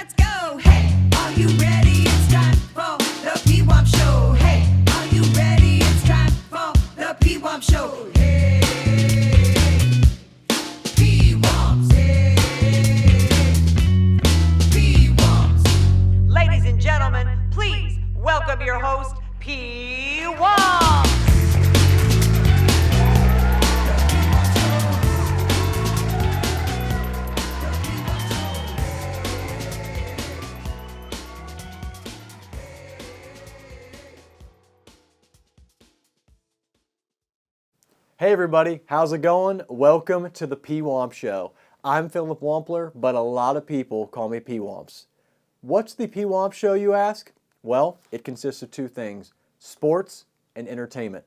let's go. Hey, are you ready? It's time for the Pwamps Show. Hey, are you ready? It's time for the Pwamps Show. Hey, Pwamps. Hey, Pwamps. Ladies and gentlemen, please welcome your host, Pwamps. Hey everybody, how's it going? Welcome to the Pwamps Show. I'm Philip Wampler, but a lot of people call me Pwamps. What's the Pwamps Show, you ask? Well, it consists of two things, sports and entertainment.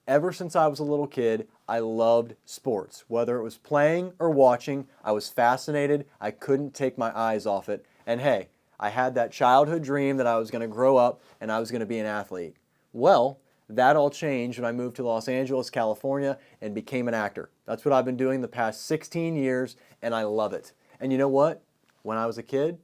Ever since I was a little kid, I loved sports. Whether it was playing or watching, I was fascinated. I couldn't take my eyes off it. And hey, I had that childhood dream that I was going to grow up and I was going to be an athlete. Well, that all changed when I moved to Los Angeles, California, and became an actor. That's what I've been doing the past 16 years, and I love it. And you know what? When I was a kid,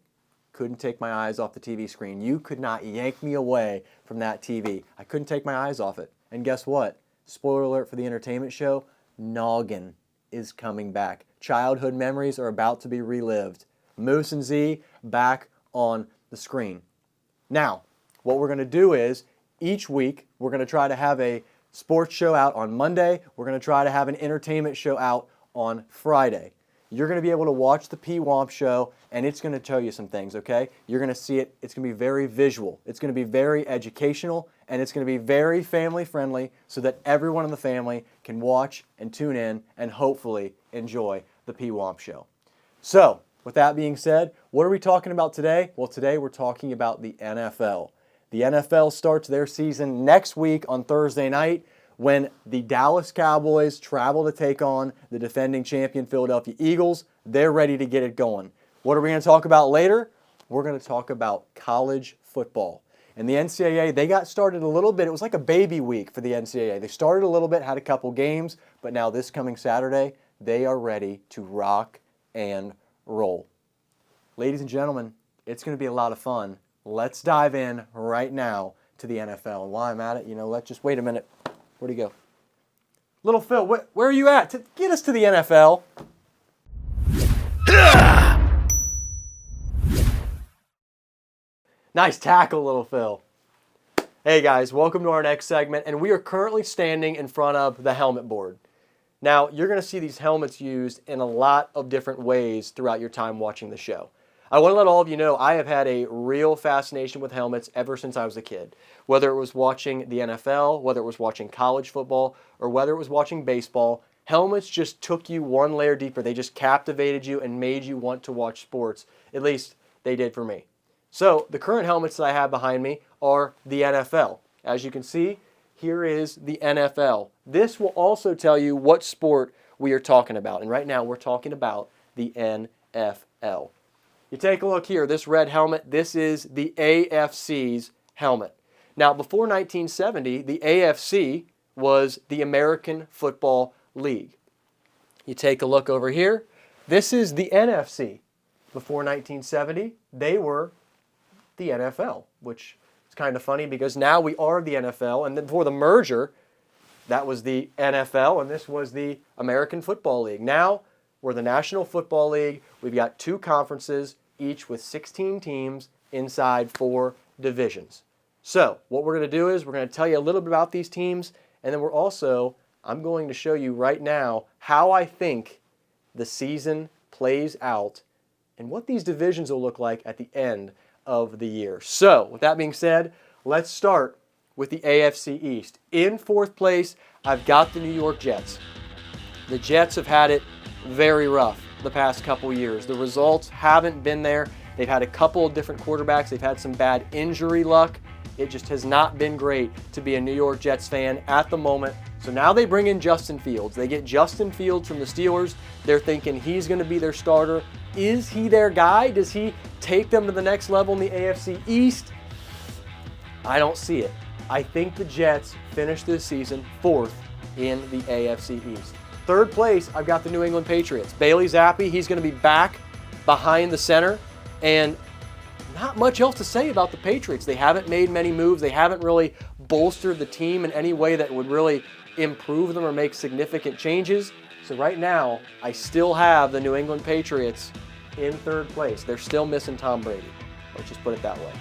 couldn't take my eyes off the TV screen. You could not yank me away from that TV. I couldn't take my eyes off it. And guess what? Spoiler alert for the entertainment show, Noggin is coming back. Childhood memories are about to be relived. Moose and Z back on the screen. Now, what we're going to do is, each week, we're going to try to have a sports show out on Monday. We're going to try to have an entertainment show out on Friday. You're going to be able to watch the Pwamps Show, and it's going to tell you some things, okay? You're going to see it. It's going to be very visual. It's going to be very educational, and it's going to be very family-friendly so that everyone in the family can watch and tune in and hopefully enjoy the Pwamps Show. So, with that being said, what are we talking about today? Well, today we're talking about the NFL. The NFL starts their season next week on Thursday night when the Dallas Cowboys travel to take on the defending champion Philadelphia Eagles. They're ready to get it going. What are we going to talk about later? We're going to talk about college football. And the NCAA, they got started a little bit. It was like a baby week for the NCAA. They started a little bit, had a couple games, but now this coming Saturday, they are ready to rock and roll. Ladies and gentlemen, it's going to be a lot of fun. Let's dive in right now to the NFL. And while I'm at it, let's just wait a minute. Where'd he go? Little Phil, where are you at? Get us to the NFL. Nice tackle, Little Phil. Hey guys, welcome to our next segment. And we are currently standing in front of the helmet board. Now, you're going to see these helmets used in a lot of different ways throughout your time watching the show. I want to let all of you know I have had a real fascination with helmets ever since I was a kid. Whether it was watching the NFL, whether it was watching college football, or whether it was watching baseball, helmets just took you one layer deeper. They just captivated you and made you want to watch sports. At least they did for me. So the current helmets that I have behind me are the NFL. As you can see, here is the NFL. This will also tell you what sport we are talking about. And right now we're talking about the NFL. You take a look here, this red helmet, this is the AFC's helmet. Now, before 1970, the AFC was the American Football League. You take a look over here, this is the NFC. Before 1970, they were the NFL, which is kind of funny because now we are the NFL, and then before the merger, that was the NFL, and this was the American Football League. Now, we're the National Football League. We've got two conferences, each with 16 teams inside 4 divisions. So what we're going to do is we're going to tell you a little bit about these teams, and then I'm going to show you right now how I think the season plays out and what these divisions will look like at the end of the year. So with that being said, let's start with the AFC East. In 4th place, I've got the New York Jets. The Jets have had it very rough the past couple years. The results haven't been there. They've had a couple of different quarterbacks. They've had some bad injury luck. It just has not been great to be a New York Jets fan at the moment. So now they bring in Justin Fields. They get Justin Fields from the Steelers. They're thinking he's going to be their starter. Is he their guy? Does he take them to the next level in the AFC East? I don't see it. I think the Jets finish this season 4th in the AFC East. 3rd place, I've got the New England Patriots. Bailey Zappi, he's going to be back behind the center. And not much else to say about the Patriots. They haven't made many moves. They haven't really bolstered the team in any way that would really improve them or make significant changes. So right now, I still have the New England Patriots in third place. They're still missing Tom Brady. Let's just put it that way.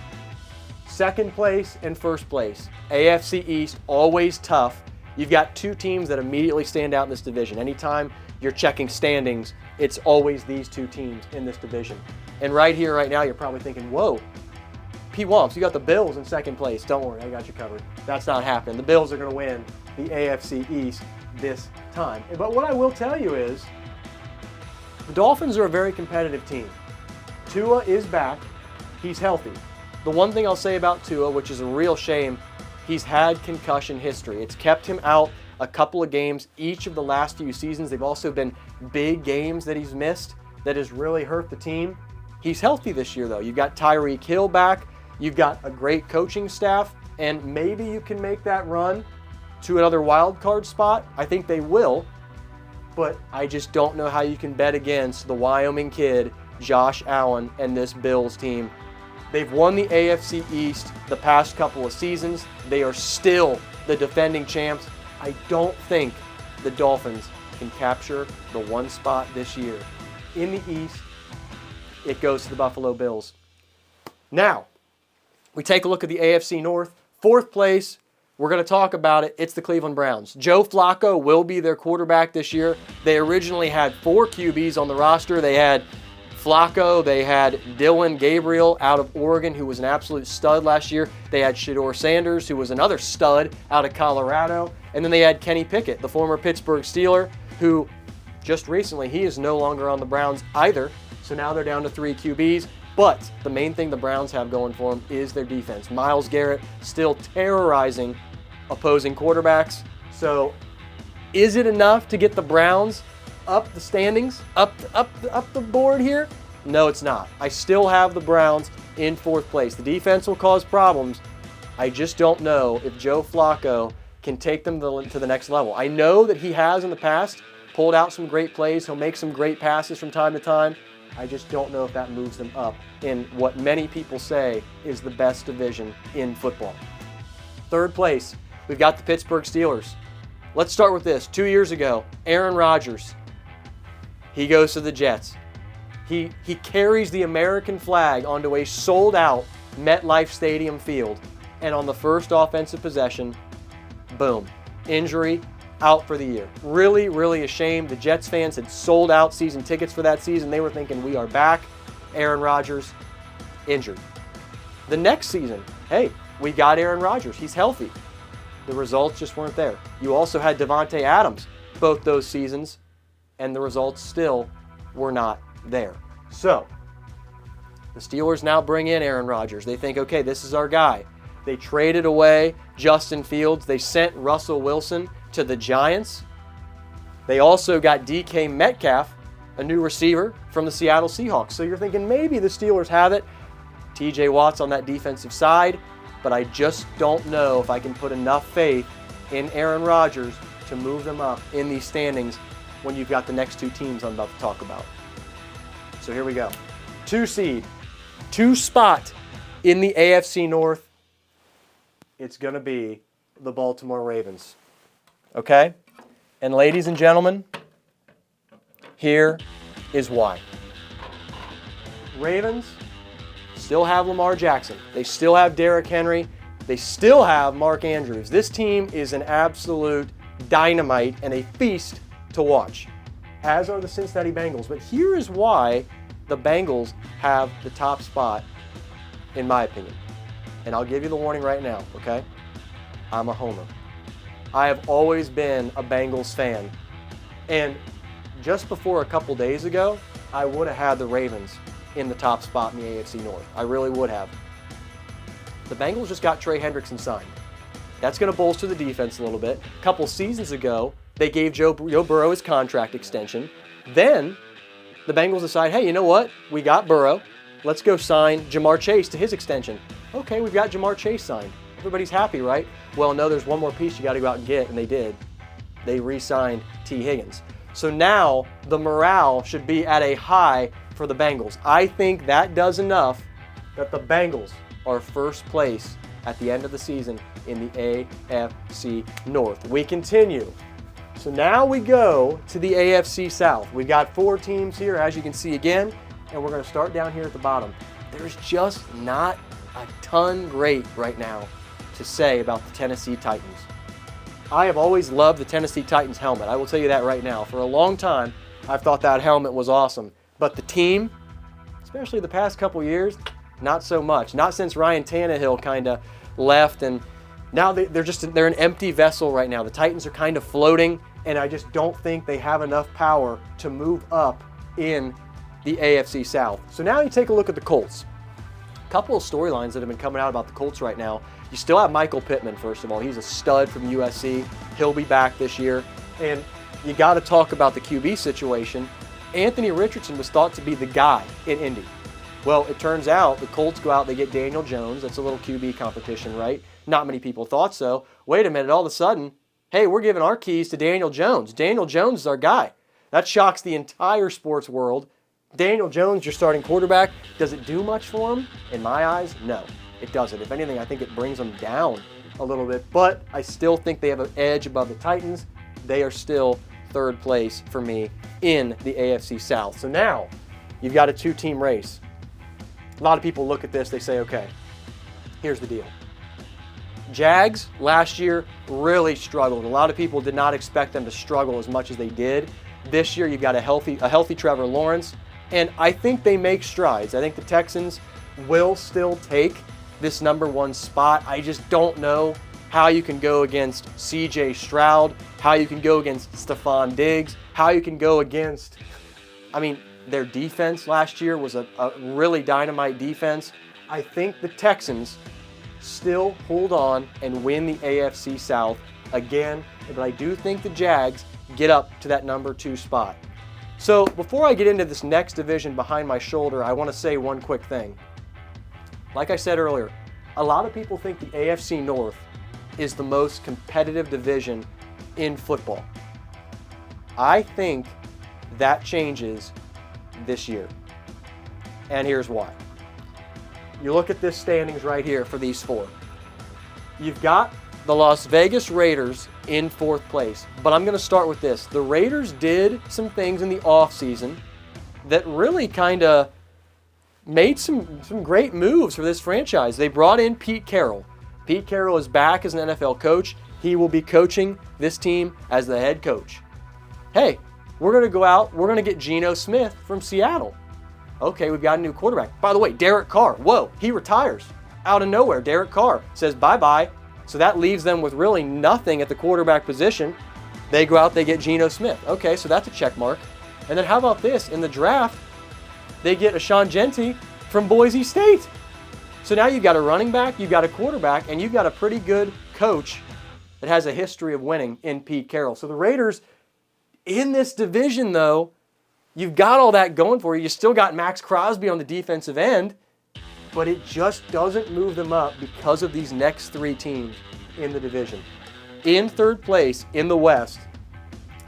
Second place and first place. AFC East, always tough. You've got two teams that immediately stand out in this division. Anytime you're checking standings, it's always these two teams in this division. And right here, right now, you're probably thinking, whoa, Pwamps, you got the Bills in second place. Don't worry, I got you covered. That's not happening. The Bills are going to win the AFC East this time. But what I will tell you is, the Dolphins are a very competitive team. Tua is back. He's healthy. The one thing I'll say about Tua, which is a real shame, he's had concussion history. It's kept him out a couple of games each of the last few seasons. They've also been big games that he's missed that has really hurt the team. He's healthy this year, though. You've got Tyreek Hill back. You've got a great coaching staff, and maybe you can make that run to another wild card spot. I think they will, but I just don't know how you can bet against the Wyoming kid, Josh Allen, and this Bills team. They've won the AFC East the past couple of seasons. They are still the defending champs. I don't think the Dolphins can capture the one spot this year. In the East, it goes to the Buffalo Bills. Now, we take a look at the AFC North. Fourth place, we're going to talk about it. It's the Cleveland Browns. Joe Flacco will be their quarterback this year. They originally had 4 QBs on the roster. They had Flacco, they had Dylan Gabriel out of Oregon, who was an absolute stud last year. They had Shedeur Sanders, who was another stud out of Colorado. And then they had Kenny Pickett, the former Pittsburgh Steeler, who just recently, he is no longer on the Browns either. So now they're down to 3 QBs. But the main thing the Browns have going for them is their defense. Myles Garrett still terrorizing opposing quarterbacks. So is it enough to get the Browns up the standings, up the board here? No, it's not. I still have the Browns in fourth place. The defense will cause problems. I just don't know if Joe Flacco can take them to the next level. I know that he has in the past pulled out some great plays. He'll make some great passes from time to time. I just don't know if that moves them up in what many people say is the best division in football. Third place, we've got the Pittsburgh Steelers. Let's start with this. 2 years ago, Aaron Rodgers, he goes to the Jets. He carries the American flag onto a sold-out MetLife Stadium field, and on the first offensive possession, boom, injury, out for the year. Really, really a shame. The Jets fans had sold out season tickets for that season. They were thinking, we are back. Aaron Rodgers, injured. The next season, hey, we got Aaron Rodgers. He's healthy. The results just weren't there. You also had Devontae Adams both those seasons, and the results still were not there. So, the Steelers now bring in Aaron Rodgers. They think, okay, this is our guy. They traded away Justin Fields. They sent Russell Wilson to the Giants. They also got DK Metcalf, a new receiver from the Seattle Seahawks. So you're thinking maybe the Steelers have it. TJ Watt's on that defensive side, but I just don't know if I can put enough faith in Aaron Rodgers to move them up in these standings when you've got the next 2 teams I'm about to talk about. So here we go. 2 seed, 2 spot in the AFC North. It's going to be the Baltimore Ravens. Okay? And ladies and gentlemen, here is why. Ravens still have Lamar Jackson. They still have Derrick Henry. They still have Mark Andrews. This team is an absolute dynamite and a feast to watch, as are the Cincinnati Bengals. But here is why the Bengals have the top spot, in my opinion. And I'll give you the warning right now, okay? I'm a homer. I have always been a Bengals fan. And just before a couple days ago, I would have had the Ravens in the top spot in the AFC North. I really would have. The Bengals just got Trey Hendrickson signed. That's going to bolster the defense a little bit. A couple seasons ago, they gave Joe Burrow his contract extension. Then the Bengals decide, hey, you know what? We got Burrow. Let's go sign Jamar Chase to his extension. Okay, we've got Jamar Chase signed. Everybody's happy, right? Well, no, there's one more piece you got to go out and get, and they did. They re-signed T. Higgins. So now the morale should be at a high for the Bengals. I think that does enough that the Bengals are first place at the end of the season in the AFC North. We continue. So now we go to the AFC South. We've got 4 teams here, as you can see again, and we're going to start down here at the bottom. There's just not a ton great right now to say about the Tennessee Titans. I have always loved the Tennessee Titans helmet. I will tell you that right now. For a long time, I've thought that helmet was awesome. But the team, especially the past couple years, not so much. Not since Ryan Tannehill kind of left, and now they're an empty vessel right now. The Titans are kind of floating, and I just don't think they have enough power to move up in the AFC South. So now you take a look at the Colts. A couple of storylines that have been coming out about the Colts right now. You still have Michael Pittman, first of all. He's a stud from USC. He'll be back this year. And you got to talk about the QB situation. Anthony Richardson was thought to be the guy in Indy. Well, it turns out the Colts go out, they get Daniel Jones. That's a little QB competition, right? Not many people thought so. Wait a minute, all of a sudden, hey, we're giving our keys to Daniel Jones. Daniel Jones is our guy. That shocks the entire sports world. Daniel Jones, your starting quarterback. Does it do much for him? In my eyes, no, it doesn't. If anything, I think it brings them down a little bit. But I still think they have an edge above the Titans. They are still third place for me in the AFC South. So now you've got a 2-team race. A lot of people look at this, they say, okay, here's the deal. Jags last year really struggled. A lot of people did not expect them to struggle as much as they did. This year you've got a healthy Trevor Lawrence, and I think they make strides. I think the Texans will still take this number 1 spot. I just don't know how you can go against CJ Stroud, how you can go against Stephon Diggs, how you can go against, their defense last year was a really dynamite defense. I think the Texans still hold on and win the AFC South again, but I do think the Jags get up to that number 2 spot. So before I get into this next division behind my shoulder, I want to say one quick thing. Like I said earlier, a lot of people think the AFC North is the most competitive division in football. I think that changes this year. And here's why. You look at this standings right here for these 4. You've got the Las Vegas Raiders in 4th place. But I'm going to start with this. The Raiders did some things in the offseason that really kind of made some great moves for this franchise. They brought in Pete Carroll. Pete Carroll is back as an NFL coach. He will be coaching this team as the head coach. Hey, we're going to go out, we're going to get Geno Smith from Seattle. Okay, we've got a new quarterback. By the way, Derek Carr, whoa, he retires. Out of nowhere, Derek Carr says bye-bye. So that leaves them with really nothing at the quarterback position. They go out, they get Geno Smith. Okay, so that's a check mark. And then how about this? In the draft, they get Ashawn Gentry from Boise State. So now you've got a running back, you've got a quarterback, and you've got a pretty good coach that has a history of winning in Pete Carroll. So the Raiders, in this division, though, you've got all that going for you. You still got Max Crosby on the defensive end, but it just doesn't move them up because of these next 3 teams in the division. In 3rd place in the West,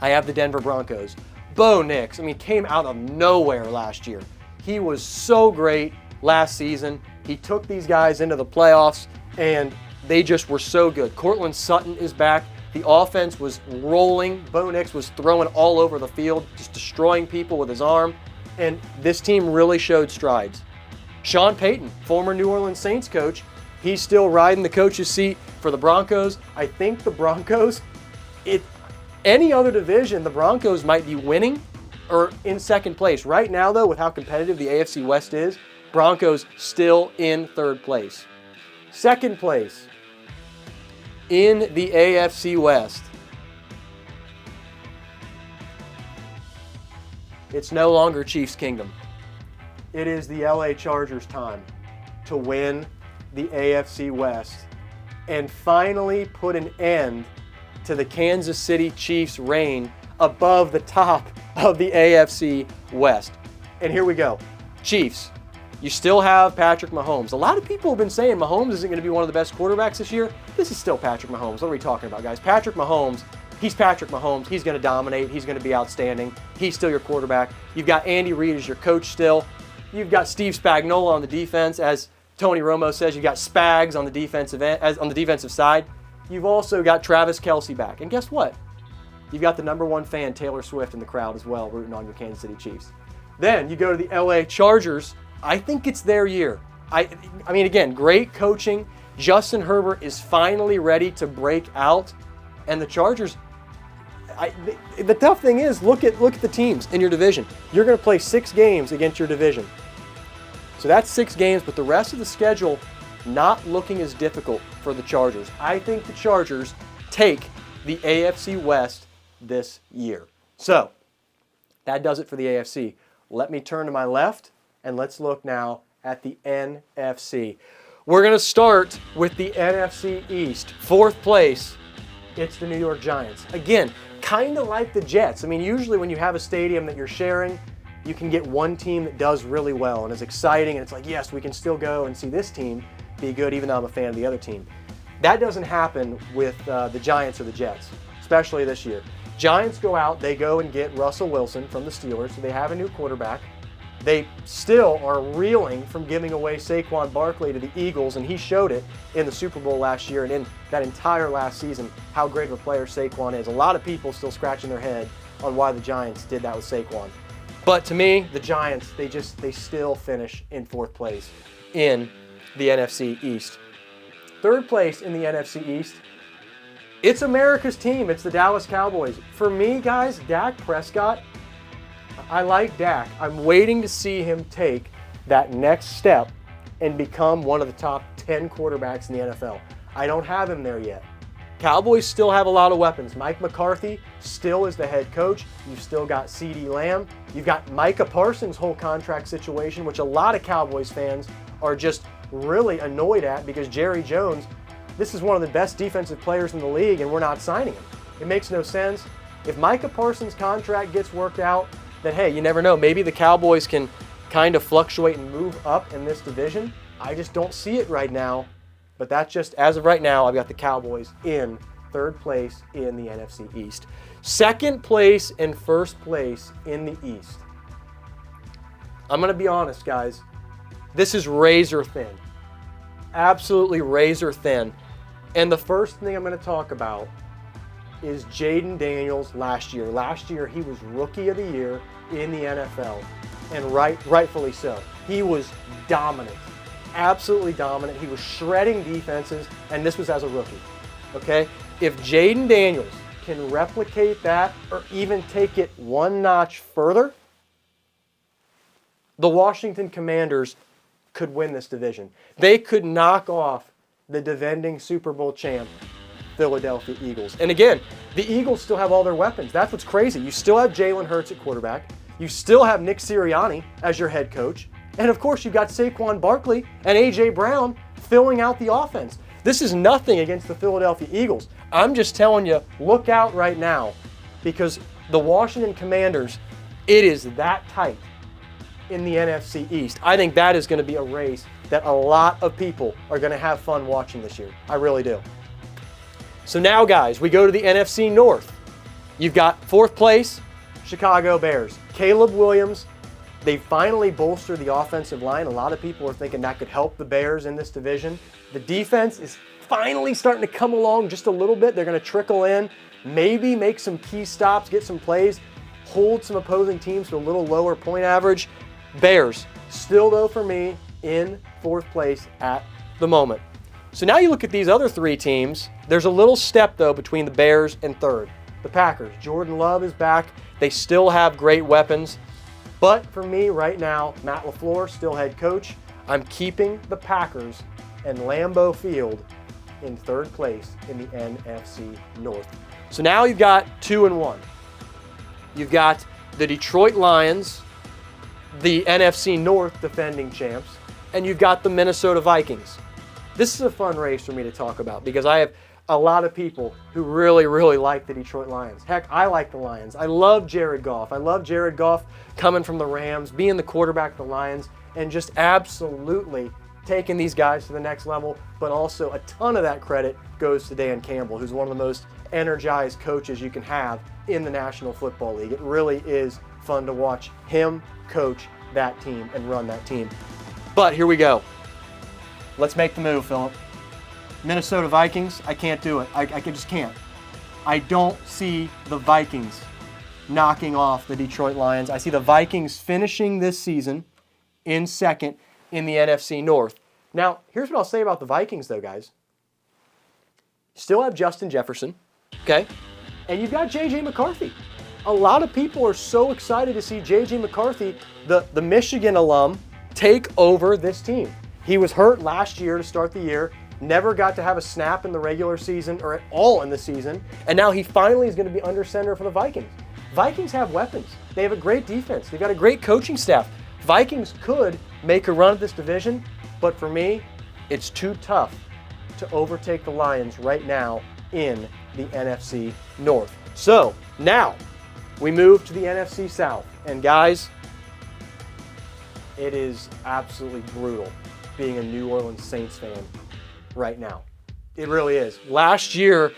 I have the Denver Broncos. Bo Nix, came out of nowhere last year. He was so great last season. He took these guys into the playoffs, and they just were so good. Cortland Sutton is back. The offense was rolling. Bo Nix was throwing all over the field, just destroying people with his arm. And this team really showed strides. Sean Payton, former New Orleans Saints coach, he's still riding the coach's seat for the Broncos. I think the Broncos, any other division, the Broncos might be winning or in 2nd place. Right now, though, with how competitive the AFC West is, Broncos still in 3rd place. 2nd place in the AFC West. It's no longer Chiefs Kingdom. It is the LA Chargers' time to win the AFC West and finally put an end to the Kansas City Chiefs' reign above the top of the AFC West. And here we go. Chiefs, you still have Patrick Mahomes. A lot of people have been saying Mahomes isn't going to be one of the best quarterbacks this year. This is still Patrick Mahomes. What are we talking about, guys? Patrick Mahomes, he's Patrick Mahomes. He's going to dominate. He's going to be outstanding. He's still your quarterback. You've got Andy Reid as your coach still. You've got Steve Spagnuolo on the defense as Tony Romo says you got Spags on the defensive side. You've also got Travis Kelce back. And guess what? You've got the #1 fan, Taylor Swift, in the crowd as well, rooting on your Kansas City Chiefs. Then you go to the LA Chargers. I think it's their year. I mean, again, great coaching. Justin Herbert is finally ready to break out. And the Chargers, the tough thing is, look at the teams in your division. You're going to play 6 games against your division. So that's 6 games, but the rest of the schedule not looking as difficult for the Chargers. I think the Chargers take the AFC West this year. So that does it for the AFC. Let me turn to my left, and let's look now at the NFC. We're going to start with the NFC East. 4th place, it's the New York Giants. Again, kind of like the Jets. I mean, usually when you have a stadium that you're sharing, you can get one team that does really well and is exciting, and it's like, yes, we can still go and see this team be good, even though I'm a fan of the other team. That doesn't happen with the Giants or the Jets, especially this year. Giants go out, they go and get Russell Wilson from the Steelers, so they have a new quarterback. They still are reeling from giving away Saquon Barkley to the Eagles, and he showed it in the Super Bowl last year and in that entire last season, how great of a player Saquon is. A lot of people still scratching their head on why the Giants did that with Saquon. But to me, the Giants, they still finish in 4th place in the NFC East. 3rd place in the NFC East, it's America's team. It's the Dallas Cowboys. For me, guys, Dak Prescott, I like Dak. I'm waiting to see him take that next step and become one of the top 10 quarterbacks in the NFL. I don't have him there yet. Cowboys still have a lot of weapons. Mike McCarthy still is the head coach. You've still got CeeDee Lamb. You've got Micah Parsons' whole contract situation, which a lot of Cowboys fans are just really annoyed at because Jerry Jones, this is one of the best defensive players in the league, and we're not signing him. It makes no sense. If Micah Parsons' contract gets worked out, then hey, you never know. Maybe the Cowboys can kind of fluctuate and move up in this division. I just don't see it right now. But that's just, as of right now, I've got the Cowboys in 3rd place in the NFC East. 2nd place and 1st place in the East. I'm going to be honest, guys. This is razor thin. Absolutely razor thin. And the first thing I'm going to talk about is Jaden Daniels last year. Last year, he was Rookie of the Year in the NFL, and rightfully so. He was dominant. Absolutely dominant. He was shredding defenses, and this was as a rookie. Okay? If Jaden Daniels can replicate that or even take it one notch further, the Washington Commanders could win this division. They could knock off the defending Super Bowl champ, Philadelphia Eagles. And again, the Eagles still have all their weapons. That's what's crazy. You still have Jalen Hurts at quarterback. You still have Nick Sirianni as your head coach. And of course, you've got Saquon Barkley and A.J. Brown filling out the offense. This is nothing against the Philadelphia Eagles. I'm just telling you, look out right now, because the Washington Commanders, it is that tight in the NFC East. I think that is going to be a race that a lot of people are going to have fun watching this year. I really do. So now, guys, we go to the NFC North. You've got 4th place, Chicago Bears. Caleb Williams. They finally bolstered the offensive line. A lot of people are thinking that could help the Bears in this division. The defense is finally starting to come along just a little bit. They're going to trickle in, maybe make some key stops, get some plays, hold some opposing teams to a little lower point average. Bears, still though for me, in 4th place at the moment. So now you look at these other 3 teams. There's a little step though between the Bears and 3rd. The Packers. Jordan Love is back. They still have great weapons. But for me right now, Matt LaFleur, still head coach. I'm keeping the Packers and Lambeau Field in 3rd place in the NFC North. So now you've got 2-1. You've got the Detroit Lions, the NFC North defending champs, and you've got the Minnesota Vikings. This is a fun race for me to talk about because I have a lot of people who really, really like the Detroit Lions. Heck, I like the Lions. I love Jared Goff. I love Jared Goff coming from the Rams, being the quarterback of the Lions, and just absolutely taking these guys to the next level. But also a ton of that credit goes to Dan Campbell, who's one of the most energized coaches you can have in the National Football League. It really is fun to watch him coach that team and run that team. But here we go. Let's make the move, Philip. Minnesota Vikings, I can't do it. I just can't. I don't see the Vikings knocking off the Detroit Lions. I see the Vikings finishing this season in second in the NFC North. Now, here's what I'll say about the Vikings, though, guys. Still have Justin Jefferson, okay? And you've got J.J. McCarthy. A lot of people are so excited to see J.J. McCarthy, the Michigan alum, take over this team. He was hurt last year to start the year, never got to have a snap in the regular season or at all in the season, and now he finally is going to be under center for the Vikings. Vikings have weapons. They have a great defense. They've got a great coaching staff. Vikings could make a run at this division, but for me, it's too tough to overtake the Lions right now in the NFC North. So now we move to the NFC South. And guys, it is absolutely brutal being a New Orleans Saints fan right now. It really is. Last year,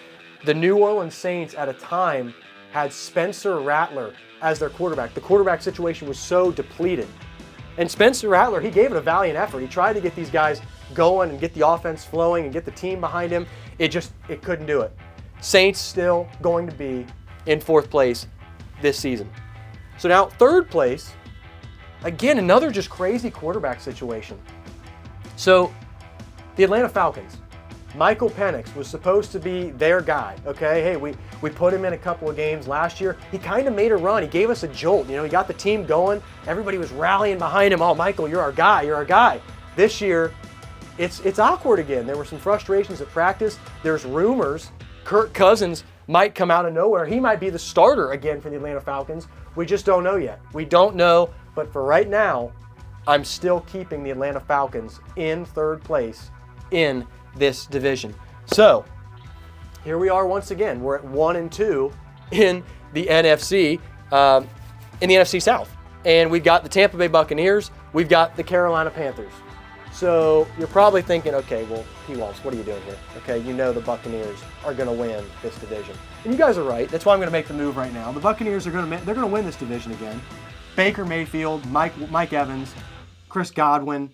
the New Orleans Saints at a time had Spencer Rattler as their quarterback. The quarterback situation was so depleted. And Spencer Rattler, he gave it a valiant effort. He tried to get these guys going and get the offense flowing and get the team behind him. It couldn't do it. Saints still going to be in fourth place this season. So now third place, again, another just crazy quarterback situation. So the Atlanta Falcons, Michael Penix was supposed to be their guy, okay? Hey, we put him in a couple of games last year. He kind of made a run. He gave us a jolt. You know, he got the team going. Everybody was rallying behind him. Oh, Michael, you're our guy. You're our guy. This year, it's awkward again. There were some frustrations at practice. There's rumors Kirk Cousins might come out of nowhere. He might be the starter again for the Atlanta Falcons. We just don't know yet. We don't know, but for right now, I'm still keeping the Atlanta Falcons in third place in this division. So here we are once again. We're at 1-2 in the NFC, in the NFC South. And we've got the Tampa Bay Buccaneers. We've got the Carolina Panthers. So you're probably thinking, okay, well, Pwamps, what are you doing here? Okay, you know the Buccaneers are going to win this division. And you guys are right. That's why I'm going to make the move right now. The Buccaneers are going to win this division again. Baker Mayfield, Mike Evans, Chris Godwin.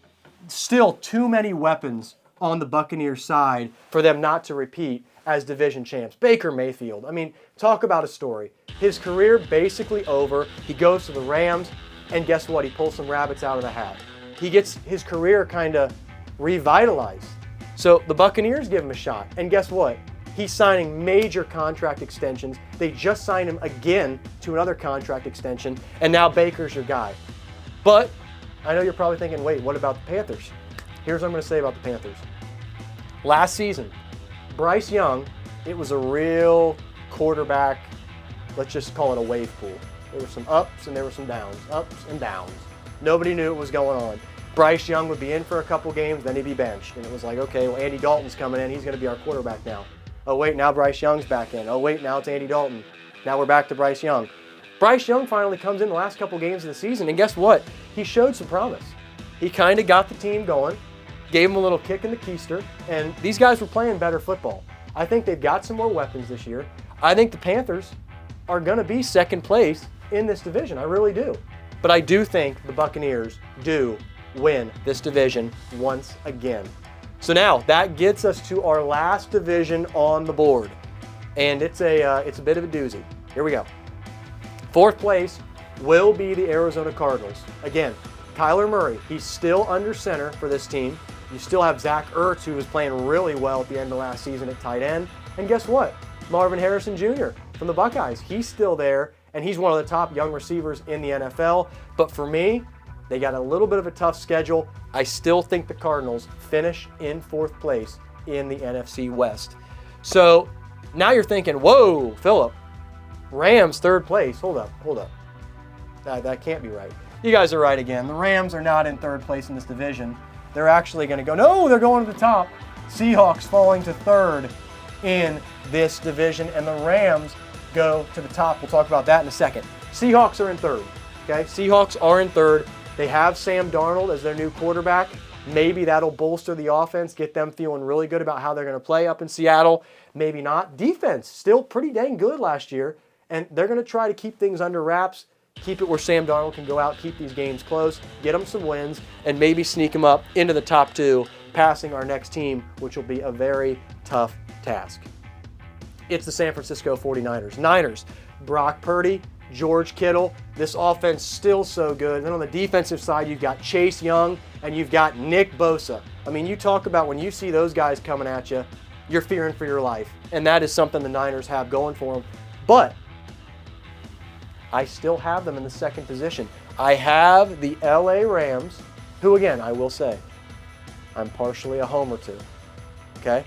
Still too many weapons on the Buccaneers side for them not to repeat as division champs. Baker Mayfield, I mean, talk about a story. His career basically over. He goes to the Rams, and guess what? He pulls some rabbits out of the hat. He gets his career kind of revitalized. So the Buccaneers give him a shot. And guess what? He's signing major contract extensions. They just signed him again to another contract extension, and now Baker's your guy. But I know you're probably thinking, wait, what about the Panthers? Here's what I'm going to say about the Panthers. Last season, Bryce Young, it was a real quarterback, let's just call it a wave pool. There were some ups and there were some downs, ups and downs. Nobody knew what was going on. Bryce Young would be in for a couple games, then he'd be benched. And it was like, okay, well, Andy Dalton's coming in. He's going to be our quarterback now. Oh, wait, now Bryce Young's back in. Oh, wait, now it's Andy Dalton. Now we're back to Bryce Young. Bryce Young finally comes in the last couple games of the season, and guess what? He showed some promise. He kind of got the team going, gave him a little kick in the keister, and these guys were playing better football. I think they've got some more weapons this year. I think the Panthers are going to be second place in this division. I really do. But I do think the Buccaneers do win this division once again. So now that gets us to our last division on the board, and it's a bit of a doozy. Here we go. Fourth place will be the Arizona Cardinals. Again, Kyler Murray, he's still under center for this team. You still have Zach Ertz, who was playing really well at the end of last season at tight end. And guess what? Marvin Harrison Jr. from the Buckeyes, he's still there, and he's one of the top young receivers in the NFL. But for me, they got a little bit of a tough schedule. I still think the Cardinals finish in fourth place in the NFC West. So now you're thinking, whoa, Philip, Rams third place. Hold up. That can't be right. You guys are right again. The Rams are not in third place in this division. They're actually going to go, no, they're going to the top. Seahawks falling to third in this division, and the Rams go to the top. We'll talk about that in a second. Seahawks are in third, okay? Seahawks are in third. They have Sam Darnold as their new quarterback. Maybe that'll bolster the offense, get them feeling really good about how they're going to play up in Seattle. Maybe not. Defense, still pretty dang good last year, and they're going to try to keep things under wraps, keep it where Sam Darnold can go out, keep these games close, get them some wins, and maybe sneak them up into the top two surpassing our next team, which will be a very tough task. It's the San Francisco 49ers. Niners, Brock Purdy, George Kittle. This offense still so good. And then on the defensive side, you've got Chase Young and you've got Nick Bosa. I mean, you talk about when you see those guys coming at you, you're fearing for your life. And that is something the Niners have going for them. But I still have them in the second position. I have the LA Rams, who again, I will say, I'm partially a homer to. Okay?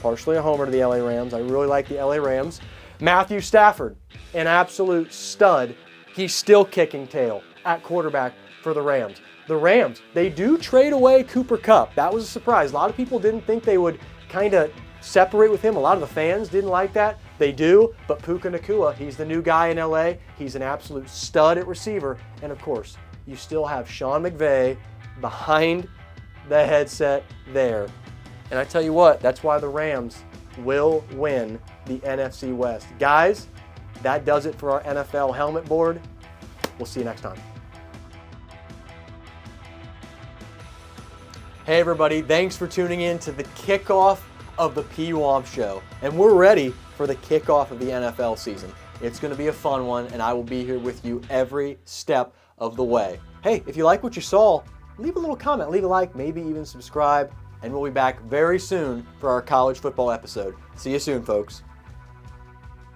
Partially a homer to the LA Rams. I really like the LA Rams. Matthew Stafford, an absolute stud. He's still kicking tail at quarterback for the Rams. The Rams, they do trade away Cooper Kupp. That was a surprise. A lot of people didn't think they would kind of separate with him. A lot of the fans didn't like that. They do, but Puka Nacua, he's the new guy in LA. He's an absolute stud at receiver. And of course, you still have Sean McVay behind the headset there. And I tell you what, that's why the Rams will win the NFC West. Guys, that does it for our NFL helmet board. We'll see you next time. Hey everybody, thanks for tuning in to the kickoff of the Pwamps Show. And we're ready for the kickoff of the NFL season. It's going to be a fun one, and I will be here with you every step of the way. Hey, if you like what you saw, leave a little comment, leave a like, maybe even subscribe, and we'll be back very soon for our college football episode. See you soon, folks.